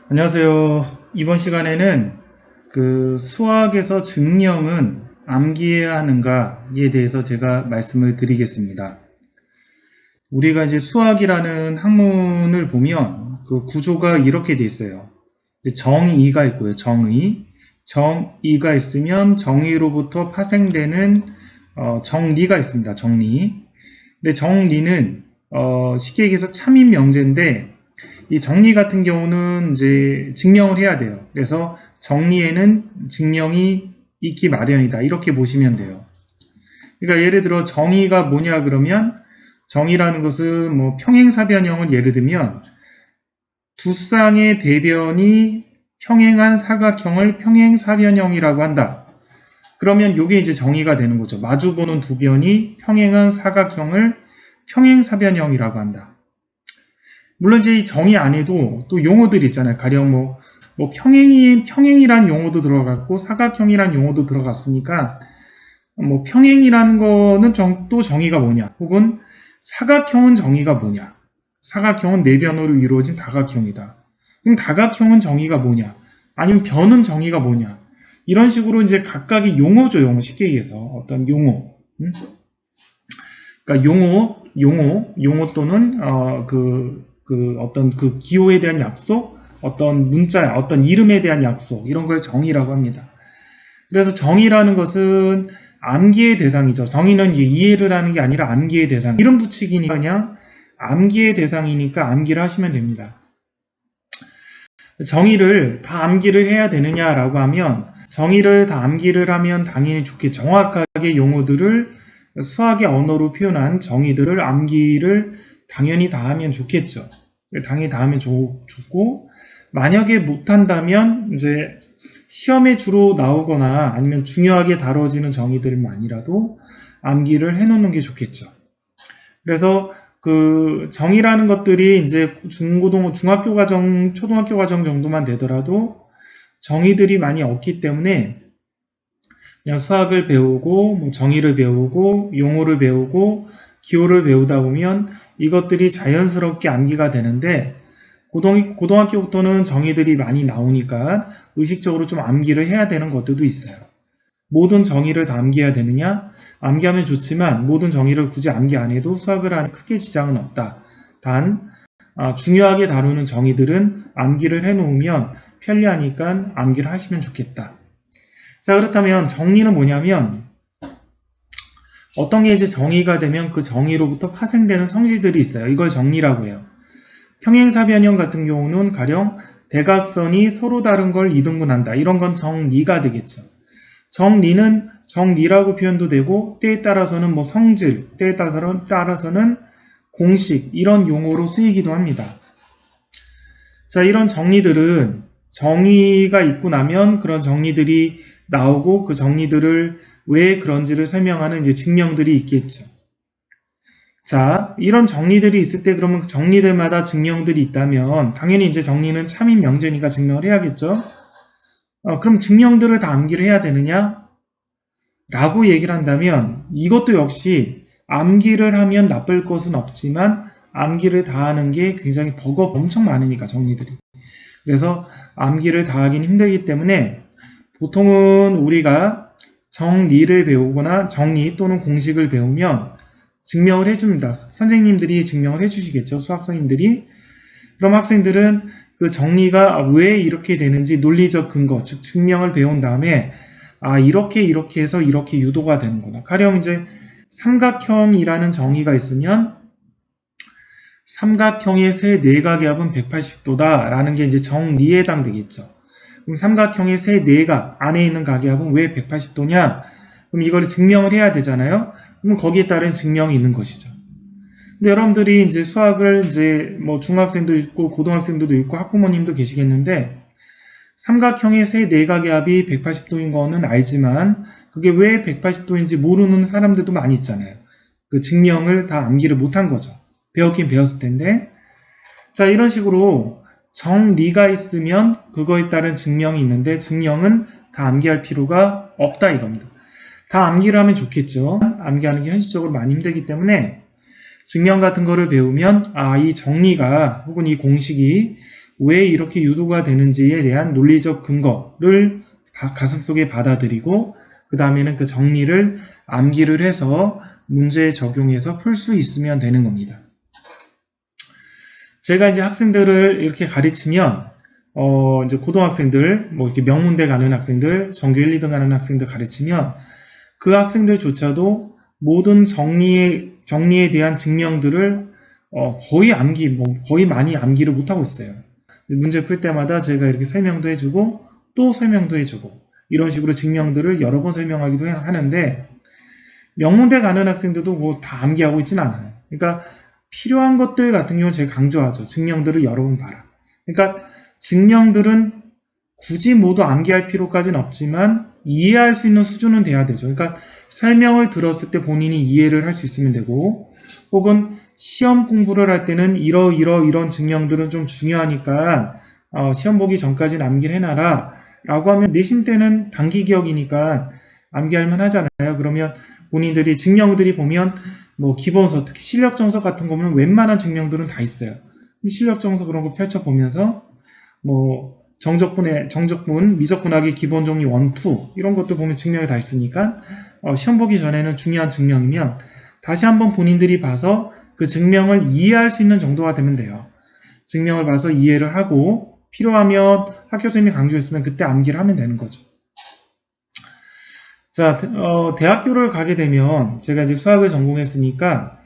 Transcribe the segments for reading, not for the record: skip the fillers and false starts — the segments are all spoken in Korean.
안녕하세요. 이번 시간에는 수학에서 증명은 암기해야 하는가에 대해서 제가 말씀을 드리겠습니다. 우리가 이제 수학이라는 학문을 보면 그 구조가 이렇게 돼 있어요. 이제 정의가 있고요. 정의가 있으면 정의로부터 파생되는 정리가 있습니다. 정리. 근데 정리는 쉽게 얘기해서 참인 명제인데 이 정리 같은 경우는 이제 증명을 해야 돼요. 그래서 정리에는 증명이 있기 마련이다. 이렇게 보시면 돼요. 그러니까 예를 들어 정의가 뭐냐 그러면 정의라는 것은 뭐 평행사변형을 예를 들면 두 쌍의 대변이 평행한 사각형을 평행사변형이라고 한다. 그러면 이게 이제 정의가 되는 거죠. 마주보는 두 변이 평행한 사각형을 평행사변형이라고 한다. 물론 이제 이 정의 안에도 또 용어들이 있잖아요. 가령 뭐 평행이란 용어도 들어갔고 사각형이란 용어도 들어갔으니까 뭐 평행이라는 거는 또 정의가 뭐냐, 혹은 사각형은 정의가 뭐냐. 사각형은 네 변으로 이루어진 다각형이다. 그럼 다각형은 정의가 뭐냐? 아니면 변은 정의가 뭐냐? 이런 식으로 이제 각각의 용어죠. 용어 쉽게 얘기해서 어떤 용어. 그러니까 용어 또는 어떤 그 기호에 대한 약속, 어떤 문자, 어떤 이름에 대한 약속, 이런 걸 정의라고 합니다. 그래서 정의라는 것은 암기의 대상이죠. 정의는 이해를 하는 게 아니라 암기의 대상. 이름 붙이기니까 그냥 암기의 대상이니까 암기를 하시면 됩니다. 정의를 다 암기를 해야 되느냐라고 하면 정의를 다 암기를 하면 당연히 좋겠죠. 정확하게 용어들을 수학의 언어로 표현한 정의들을 암기를 당연히 다 하면 좋겠죠. 당연히 다 하면 좋고, 만약에 못한다면 이제 시험에 주로 나오거나 아니면 중요하게 다뤄지는 정의들만이라도 암기를 해놓는 게 좋겠죠. 그래서 그 정의라는 것들이 이제 중학교 과정, 초등학교 과정 정도만 되더라도 정의들이 많이 없기 때문에 그냥 수학을 배우고 뭐 정의를 배우고 용어를 배우고 기호를 배우다 보면 이것들이 자연스럽게 암기가 되는데 고등학교부터는 정의들이 많이 나오니까 의식적으로 좀 암기를 해야 되는 것들도 있어요. 모든 정의를 다 암기해야 되느냐? 암기하면 좋지만 모든 정의를 굳이 암기 안 해도 수학을 하는 크게 지장은 없다. 단 중요하게 다루는 정의들은 암기를 해놓으면 편리하니까 암기를 하시면 좋겠다. 자, 그렇다면 정리는 뭐냐면 어떤 게 이제 정의가 되면 그 정의로부터 파생되는 성질들이 있어요. 이걸 정리라고 해요. 평행사변형 같은 경우는 가령 대각선이 서로 다른 걸 2등분한다. 이런 건 정리가 되겠죠. 정리는 정리라고 표현도 되고 때에 따라서는 뭐 성질, 때에 따라서는 공식 이런 용어로 쓰이기도 합니다. 자, 이런 정리들은 정의가 있고 나면 그런 정리들이 나오고 그 정리들을 왜 그런지를 설명하는 이제 증명들이 있겠죠. 자, 이런 정리들이 있을 때 그러면 그 정리들마다 증명들이 있다면 당연히 이제 정리는 참인 명제니까 증명을 해야겠죠. 그럼 증명들을 다 암기를 해야 되느냐? 라고 얘기를 한다면 이것도 역시 암기를 하면 나쁠 것은 없지만 암기를 다 하는 게 굉장히 버거가 엄청 많으니까 정리들이. 그래서 암기를 다 하긴 힘들기 때문에 보통은 우리가 정리를 배우거나 정리 또는 공식을 배우면 증명을 해줍니다. 선생님들이 증명을 해주시겠죠. 수학선생님들이. 그럼 학생들은 그 정리가 왜 이렇게 되는지 논리적 근거, 즉 증명을 배운 다음에 이렇게 해서 이렇게 유도가 되는구나. 가령 이제 삼각형이라는 정의가 있으면 삼각형의 세 내각의 합은 180도다 라는 게 이제 정리에 해당되겠죠. 그럼 삼각형의 세 내각 안에 있는 각의 합은 왜 180도냐? 그럼 이걸 증명을 해야 되잖아요. 그럼 거기에 따른 증명이 있는 것이죠. 근데 여러분들이 이제 수학을 이제 뭐 중학생도 있고 고등학생들도 있고 학부모님도 계시겠는데 삼각형의 세 내각의 합이 180도인 거는 알지만 그게 왜 180도인지 모르는 사람들도 많이 있잖아요. 그 증명을 다 암기를 못한 거죠. 배웠긴 배웠을 텐데. 자, 이런 식으로 정리가 있으면 그거에 따른 증명이 있는데 증명은 다 암기할 필요가 없다 이겁니다. 다 암기를 하면 좋겠죠. 암기하는 게 현실적으로 많이 힘들기 때문에 증명 같은 거를 배우면 이 정리가 혹은 이 공식이 왜 이렇게 유도가 되는지에 대한 논리적 근거를 가슴속에 받아들이고 그 다음에는 그 정리를 암기를 해서 문제에 적용해서 풀 수 있으면 되는 겁니다. 제가 이제 학생들을 이렇게 가르치면 이제 고등학생들, 뭐 이렇게 명문대 가는 학생들, 전교 1, 2등 가는 학생들 가르치면 그 학생들조차도 모든 정리에 대한 증명들을 거의 많이 암기를 못하고 있어요. 문제 풀 때마다 제가 이렇게 설명도 해주고 또 설명도 해주고 이런 식으로 증명들을 여러 번 설명하기도 하는데 명문대 가는 학생들도 뭐 다 암기하고 있지는 않아요. 그러니까 필요한 것들 같은 경우는 제가 강조하죠. 증명들을 여러 번 봐라. 그러니까 증명들은 굳이 모두 암기할 필요까지는 없지만 이해할 수 있는 수준은 돼야 되죠. 그러니까 설명을 들었을 때 본인이 이해를 할 수 있으면 되고 혹은 시험 공부를 할 때는 이런 증명들은 좀 중요하니까 시험 보기 전까지는 암기를 해놔라 라고 하면 내신 때는 단기 기억이니까 암기할 만하잖아요. 그러면 본인들이 증명들이 보면 뭐 기본서, 특히 실력정서 같은 거 보면 웬만한 증명들은 다 있어요. 실력정서 그런 거 펼쳐보면서 뭐 정적분, 미적분하기 기본 정리 1, 2 이런 것도 보면 증명이 다 있으니까 시험 보기 전에는 중요한 증명이면 다시 한번 본인들이 봐서 그 증명을 이해할 수 있는 정도가 되면 돼요. 증명을 봐서 이해를 하고 필요하면 학교 선생님이 강조했으면 그때 암기를 하면 되는 거죠. 자, 대학교를 가게 되면 제가 이제 수학을 전공했으니까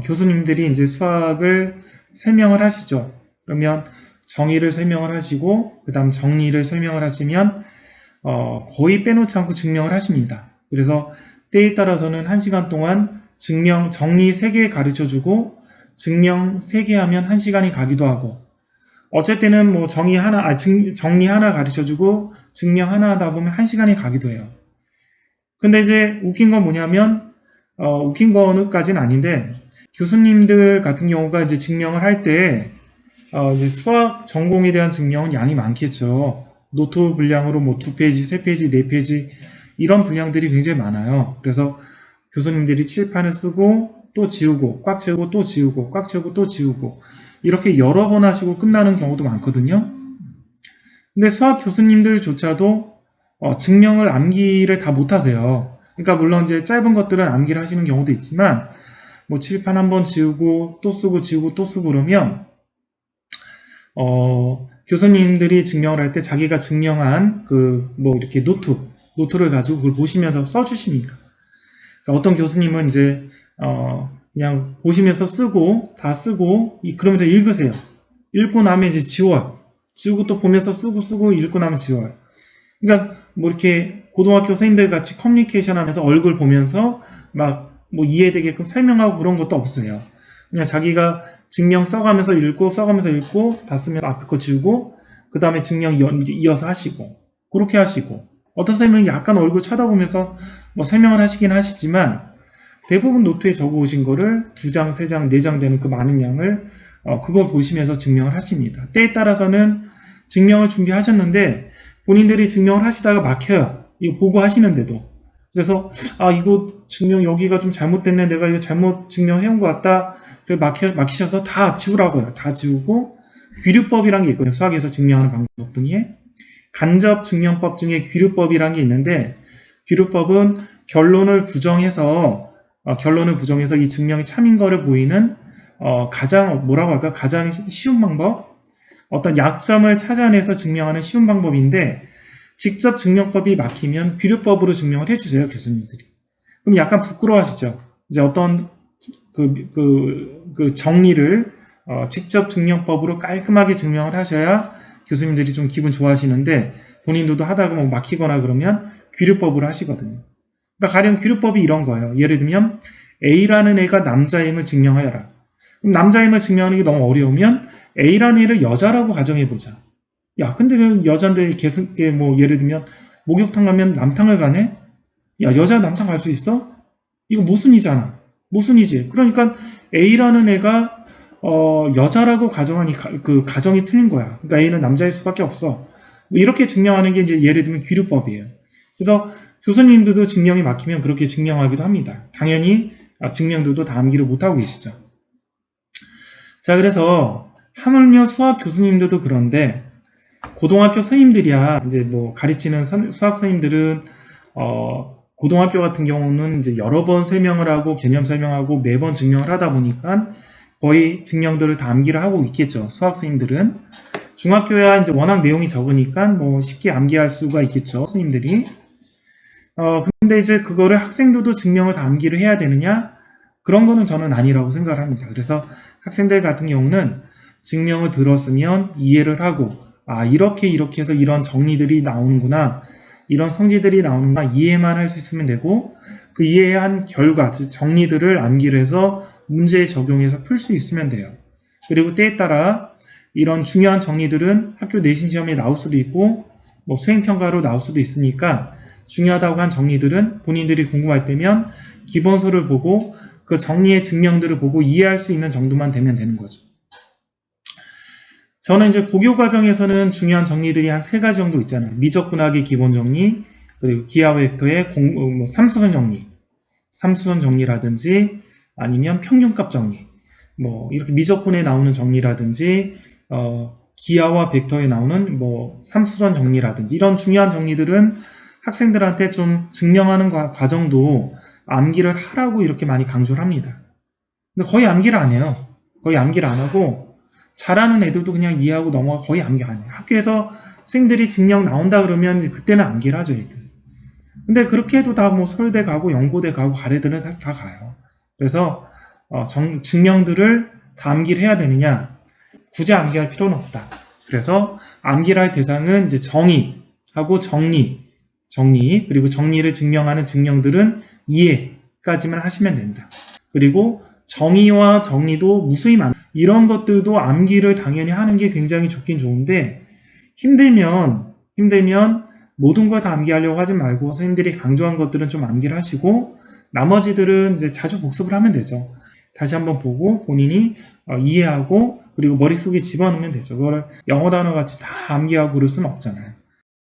교수님들이 이제 수학을 설명을 하시죠. 그러면 정의를 설명을 하시고 그 다음 정리를 설명을 하시면 거의 빼놓지 않고 증명을 하십니다. 그래서 때에 따라서는 1시간 동안 정리 3개 가르쳐주고 증명 3개 하면 1시간이 가기도 하고 어쩔 때는 뭐 정리 하나 가르쳐주고 증명 하나 하다 보면 1시간이 가기도 해요. 근데 이제 웃긴 건 뭐냐면 웃긴 거는까지는 아닌데 교수님들 같은 경우가 이제 증명을 할 때 이제 수학 전공에 대한 증명은 양이 많겠죠. 노트 분량으로 뭐 2페이지, 3페이지, 4페이지 이런 분량들이 굉장히 많아요. 그래서 교수님들이 칠판을 쓰고 또 지우고 꽉 채우고 또 지우고 꽉 채우고 또 지우고 이렇게 여러 번 하시고 끝나는 경우도 많거든요. 근데 수학 교수님들조차도 증명을 암기를 다 못하세요. 그러니까 물론 이제 짧은 것들은 암기를 하시는 경우도 있지만 뭐 칠판 한번 지우고 또 쓰고 지우고 또 쓰고 그러면 교수님들이 증명을 할 때 자기가 증명한 뭐 이렇게 노트를 가지고 그걸 보시면서 써주십니다. 그러니까 어떤 교수님은 이제 그냥 보시면서 다 쓰고 그러면서 읽으세요. 읽고 나면 이제 지워요. 지우고 또 보면서 쓰고 읽고 나면 지워요. 그러니까 뭐 이렇게 고등학교 선생님들 같이 커뮤니케이션 하면서 얼굴 보면서 막 뭐 이해되게끔 설명하고 그런 것도 없어요. 그냥 자기가 증명 써가면서 읽고 다 쓰면 앞에 거 지우고 그 다음에 증명 이어서 하시고 그렇게 하시고 어떤 선생님은 약간 얼굴 쳐다보면서 뭐 설명을 하시긴 하시지만 대부분 노트에 적어 오신 거를 2장, 3장, 4장 되는 그 많은 양을 그걸 보시면서 증명을 하십니다. 때에 따라서는 증명을 준비하셨는데 본인들이 증명을 하시다가 막혀요. 이거 보고 하시는데도. 그래서 이거 증명 여기가 좀 잘못됐네. 내가 이거 잘못 증명해온 것 같다. 막히셔서 다 지우라고요. 다 지우고 귀류법이라는 게 있거든요. 수학에서 증명하는 방법 중에 간접 증명법 중에 귀류법이라는 게 있는데 귀류법은 결론을 부정해서 이 증명이 참인 거를 보이는 가장 쉬운 방법, 어떤 약점을 찾아내서 증명하는 쉬운 방법인데 직접 증명법이 막히면 귀류법으로 증명을 해주세요, 교수님들이. 그럼 약간 부끄러워하시죠. 이제 어떤 그 정리를 직접 증명법으로 깔끔하게 증명을 하셔야 교수님들이 좀 기분 좋아하시는데 본인들도 하다가 뭐 막히거나 그러면 귀류법으로 하시거든요. 그러니까 가령 귀류법이 이런 거예요. 예를 들면 A라는 애가 남자임을 증명하여라. 그럼 남자임을 증명하는 게 너무 어려우면 A라는 애를 여자라고 가정해보자. 야, 근데 그 여잔데 뭐 예를 들면 목욕탕 가면 남탕을 가네? 야, 여자 남탕 갈 수 있어? 이거 모순이잖아. 모순이지. 그러니까 A라는 애가 여자라고 가정하니 그 가정이 틀린 거야. 그러니까 A는 남자일 수밖에 없어. 뭐 이렇게 증명하는 게 이제 예를 들면 귀류법이에요. 그래서 교수님들도 증명이 막히면 그렇게 증명하기도 합니다. 당연히 증명들도 다 암기를 못하고 계시죠. 자, 그래서 하물며 수학 교수님들도 그런데 고등학교 선생님들이야 이제 뭐 가르치는 수학 선생님들은 고등학교 같은 경우는 이제 여러 번 설명을 하고 개념 설명하고 매번 증명을 하다 보니까 거의 증명들을 다 암기를 하고 있겠죠. 수학 선생님들은 중학교야 이제 워낙 내용이 적으니까 뭐 쉽게 암기할 수가 있겠죠. 선생님들이. 근데 이제 그거를 학생들도 증명을 다 암기를 해야 되느냐? 그런 거는 저는 아니라고 생각을 합니다. 그래서 학생들 같은 경우는 증명을 들었으면 이해를 하고 이렇게 해서 이런 정리들이 나오는구나. 이런 성질들이 나오는구나. 이해만 할 수 있으면 되고 그 이해한 결과, 즉 정리들을 암기를 해서 문제에 적용해서 풀 수 있으면 돼요. 그리고 때에 따라 이런 중요한 정리들은 학교 내신 시험에 나올 수도 있고 뭐 수행평가로 나올 수도 있으니까 중요하다고 한 정리들은 본인들이 궁금할 때면 기본서를 보고 그 정리의 증명들을 보고 이해할 수 있는 정도만 되면 되는 거죠. 저는 이제 고교 과정에서는 중요한 정리들이 한 3가지 정도 있잖아요. 미적분학의 기본 정리, 그리고 기하 벡터의 삼수선 정리, 삼수선 정리라든지 아니면 평균값 정리, 뭐 이렇게 미적분에 나오는 정리라든지 기하와 벡터에 나오는 뭐 삼수선 정리라든지 이런 중요한 정리들은 학생들한테 좀 증명하는 과정도 암기를 하라고 이렇게 많이 강조를 합니다. 근데 거의 암기를 안 해요. 거의 암기를 안 하고 잘하는 애들도 그냥 이해하고 넘어가 거의 암기 안 해요. 학교에서 선생님들이 증명 나온다 그러면 그때는 암기를 하죠, 애들. 근데 그렇게 해도 다 뭐 서울대 가고 연고대 가고 가래들은 다 가요. 그래서 증명들을 다 암기를 해야 되느냐? 굳이 암기할 필요는 없다. 그래서 암기를 할 대상은 이제 정의하고 정리, 그리고 정리를 증명하는 증명들은 이해까지만 하시면 된다. 그리고 정의와 정리도 무수히 많아. 이런 것들도 암기를 당연히 하는 게 굉장히 좋긴 좋은데 힘들면 모든 걸 다 암기하려고 하지 말고 선생님들이 강조한 것들은 좀 암기를 하시고 나머지들은 이제 자주 복습을 하면 되죠. 다시 한번 보고 본인이 이해하고 그리고 머릿속에 집어넣으면 되죠. 그걸 영어 단어 같이 다 암기하고 그럴 수는 없잖아요.